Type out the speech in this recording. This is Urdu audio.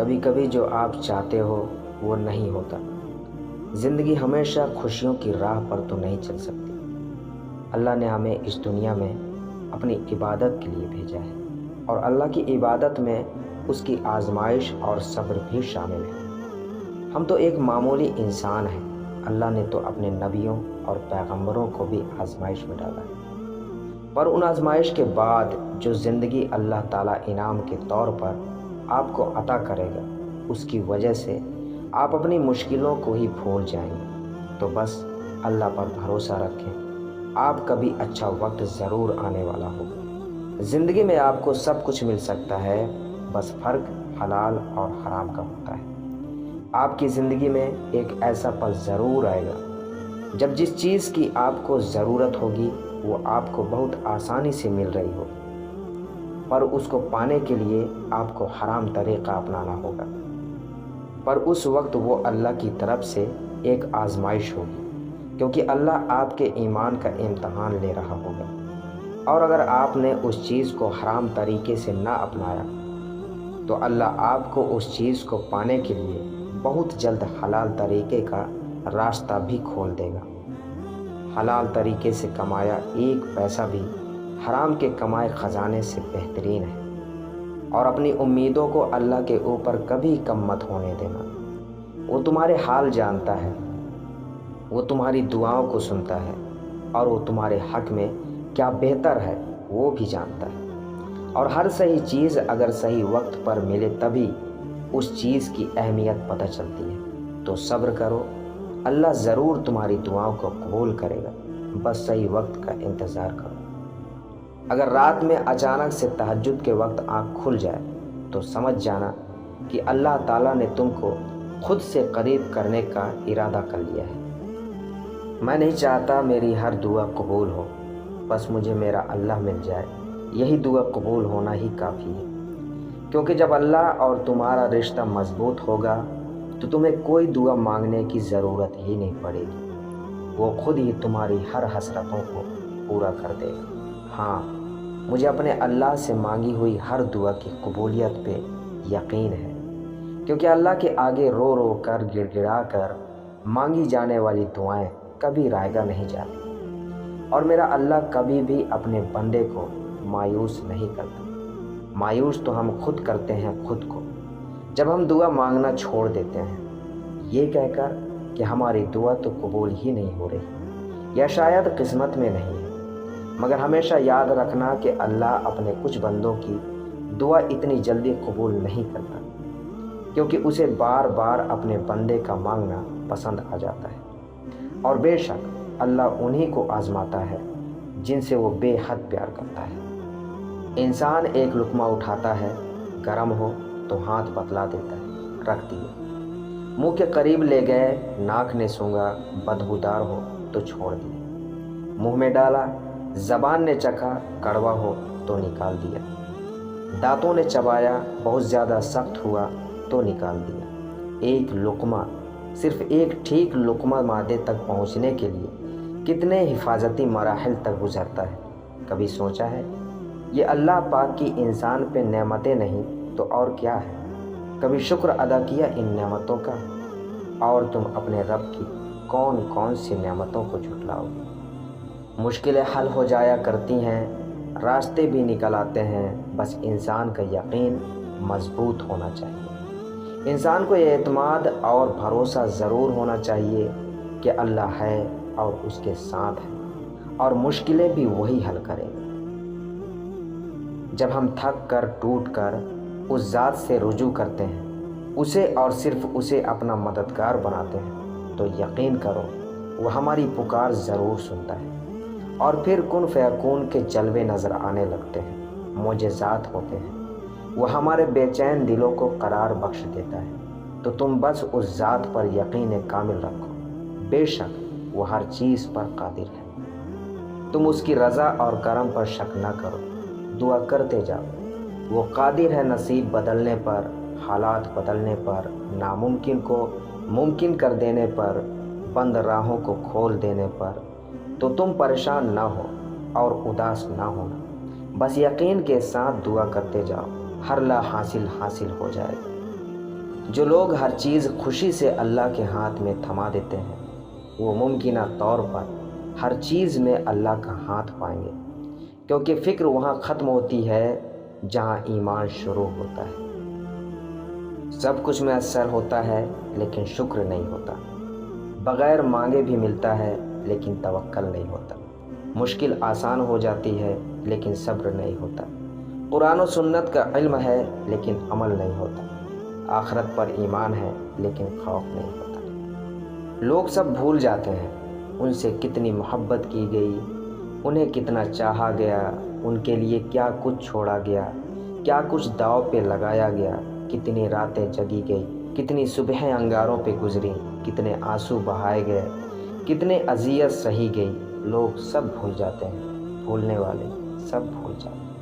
کبھی کبھی جو آپ چاہتے ہو وہ نہیں ہوتا۔ زندگی ہمیشہ خوشیوں کی راہ پر تو نہیں چل سکتی۔ اللہ نے ہمیں اس دنیا میں اپنی عبادت کے لیے بھیجا ہے، اور اللہ کی عبادت میں اس کی آزمائش اور صبر بھی شامل ہے۔ ہم تو ایک معمولی انسان ہیں، اللہ نے تو اپنے نبیوں اور پیغمبروں کو بھی آزمائش میں ڈالا ہے۔ پر ان آزمائش کے بعد جو زندگی اللہ تعالیٰ انعام کے طور پر آپ کو عطا کرے گا، اس کی وجہ سے آپ اپنی مشکلوں کو ہی بھول جائیں گے۔ تو بس اللہ پر بھروسہ رکھیں، آپ کبھی اچھا وقت ضرور آنے والا ہوگا۔ زندگی میں آپ کو سب کچھ مل سکتا ہے، بس فرق حلال اور حرام کا ہوتا ہے۔ آپ کی زندگی میں ایک ایسا پل ضرور آئے گا جب جس چیز کی آپ کو ضرورت ہوگی وہ آپ کو بہت آسانی سے مل رہی ہوگی، پر اس کو پانے کے لیے آپ کو حرام طریقہ اپنانا ہوگا۔ پر اس وقت وہ اللہ کی طرف سے ایک آزمائش ہوگی، کیونکہ اللہ آپ کے ایمان کا امتحان لے رہا ہوگا۔ اور اگر آپ نے اس چیز کو حرام طریقے سے نہ اپنایا تو اللہ آپ کو اس چیز کو پانے کے لیے بہت جلد حلال طریقے کا راستہ بھی کھول دے گا۔ حلال طریقے سے کمایا ایک پیسہ بھی حرام کے کمائے خزانے سے بہترین ہے۔ اور اپنی امیدوں کو اللہ کے اوپر کبھی کم مت ہونے دینا۔ وہ تمہارے حال جانتا ہے، وہ تمہاری دعاؤں کو سنتا ہے، اور وہ تمہارے حق میں کیا بہتر ہے وہ بھی جانتا ہے۔ اور ہر صحیح چیز اگر صحیح وقت پر ملے تبھی اس چیز کی اہمیت پتہ چلتی ہے۔ تو صبر کرو، اللہ ضرور تمہاری دعاؤں کو قبول کرے گا، بس صحیح وقت کا انتظار کرو۔ اگر رات میں اچانک سے تہجد کے وقت آنکھ کھل جائے تو سمجھ جانا کہ اللہ تعالیٰ نے تم کو خود سے قریب کرنے کا ارادہ کر لیا ہے۔ میں نہیں چاہتا میری ہر دعا قبول ہو، بس مجھے میرا اللہ مل جائے، یہی دعا قبول ہونا ہی کافی ہے۔ کیونکہ جب اللہ اور تمہارا رشتہ مضبوط ہوگا تو تمہیں کوئی دعا مانگنے کی ضرورت ہی نہیں پڑے گی، وہ خود ہی تمہاری ہر حسرتوں کو پورا کر دے گا۔ ہاں، مجھے اپنے اللہ سے مانگی ہوئی ہر دعا کی قبولیت پہ یقین ہے، کیونکہ اللہ کے آگے رو رو کر گڑ گڑا کر مانگی جانے والی دعائیں کبھی رائگاں نہیں جاتی، اور میرا اللہ کبھی بھی اپنے بندے کو مایوس نہیں کرتا۔ مایوس تو ہم خود کرتے ہیں خود کو، جب ہم دعا مانگنا چھوڑ دیتے ہیں یہ کہہ کر کہ ہماری دعا تو قبول ہی نہیں ہو رہی، یا شاید قسمت میں نہیں ہے۔ مگر ہمیشہ یاد رکھنا کہ اللہ اپنے کچھ بندوں کی دعا اتنی جلدی قبول نہیں کرتا، کیونکہ اسے بار بار اپنے بندے کا مانگنا پسند آ جاتا ہے۔ اور بے شک اللہ انہی کو آزماتا ہے جن سے وہ بے حد پیار کرتا ہے۔ انسان ایک لقمہ اٹھاتا ہے، گرم ہو تو ہاتھ بتلا دیتا ہے، رکھ دیا۔ منہ کے قریب لے گئے، ناک نے سونگھا، بدبودار ہو تو چھوڑ دیا۔ منہ میں ڈالا، زبان نے چکھا، کڑوا ہو تو نکال دیا۔ دانتوں نے چبایا، بہت زیادہ سخت ہوا تو نکال دیا۔ ایک لقمہ، صرف ایک ٹھیک لقمہ معدے تک پہنچنے کے لیے کتنے حفاظتی مراحل تک گزرتا ہے، کبھی سوچا ہے؟ یہ اللہ پاک کی انسان پہ نعمتیں نہیں تو اور کیا ہے؟ کبھی شکر ادا کیا ان نعمتوں کا؟ اور تم اپنے رب کی کون کون سی نعمتوں کو جھٹلاؤ گے؟ مشکلیں حل ہو جایا کرتی ہیں، راستے بھی نکل آتے ہیں، بس انسان کا یقین مضبوط ہونا چاہیے۔ انسان کو یہ اعتماد اور بھروسہ ضرور ہونا چاہیے کہ اللہ ہے اور اس کے ساتھ ہے، اور مشکلیں بھی وہی حل کرے گا۔ جب ہم تھک کر ٹوٹ کر اس ذات سے رجوع کرتے ہیں، اسے اور صرف اسے اپنا مددگار بناتے ہیں، تو یقین کرو وہ ہماری پکار ضرور سنتا ہے، اور پھر کن فیکون کے جلوے نظر آنے لگتے ہیں، معجزات ہوتے ہیں، وہ ہمارے بے چین دلوں کو قرار بخش دیتا ہے۔ تو تم بس اس ذات پر یقین کامل رکھو، بے شک وہ ہر چیز پر قادر ہے۔ تم اس کی رضا اور کرم پر شک نہ کرو، دعا کرتے جاؤ، وہ قادر ہے نصیب بدلنے پر، حالات بدلنے پر، ناممکن کو ممکن کر دینے پر، بند راہوں کو کھول دینے پر۔ تو تم پریشان نہ ہو اور اداس نہ ہونا، بس یقین کے ساتھ دعا کرتے جاؤ، ہر لا حاصل ہو جائے گا۔ جو لوگ ہر چیز خوشی سے اللہ کے ہاتھ میں تھما دیتے ہیں وہ ممکنہ طور پر ہر چیز میں اللہ کا ہاتھ پائیں گے، کیونکہ فکر وہاں ختم ہوتی ہے جہاں ایمان شروع ہوتا ہے۔ سب کچھ میسر ہوتا ہے لیکن شکر نہیں ہوتا، بغیر مانگے بھی ملتا ہے لیکن توکل نہیں ہوتا، مشکل آسان ہو جاتی ہے لیکن صبر نہیں ہوتا، قرآن و سنت کا علم ہے لیکن عمل نہیں ہوتا، آخرت پر ایمان ہے لیکن خوف نہیں ہوتا۔ لوگ سب بھول جاتے ہیں ان سے کتنی محبت کی گئی، انہیں کتنا چاہا گیا، ان کے لیے کیا کچھ چھوڑا گیا، کیا کچھ داؤ پہ لگایا گیا، کتنی راتیں جگی گئی، کتنی صبحیں انگاروں پہ گزری، کتنے آنسو بہائے گئے، کتنے اذیت سہی گئی۔ لوگ سب بھول جاتے ہیں، بھولنے والے سب بھول جاتے ہیں۔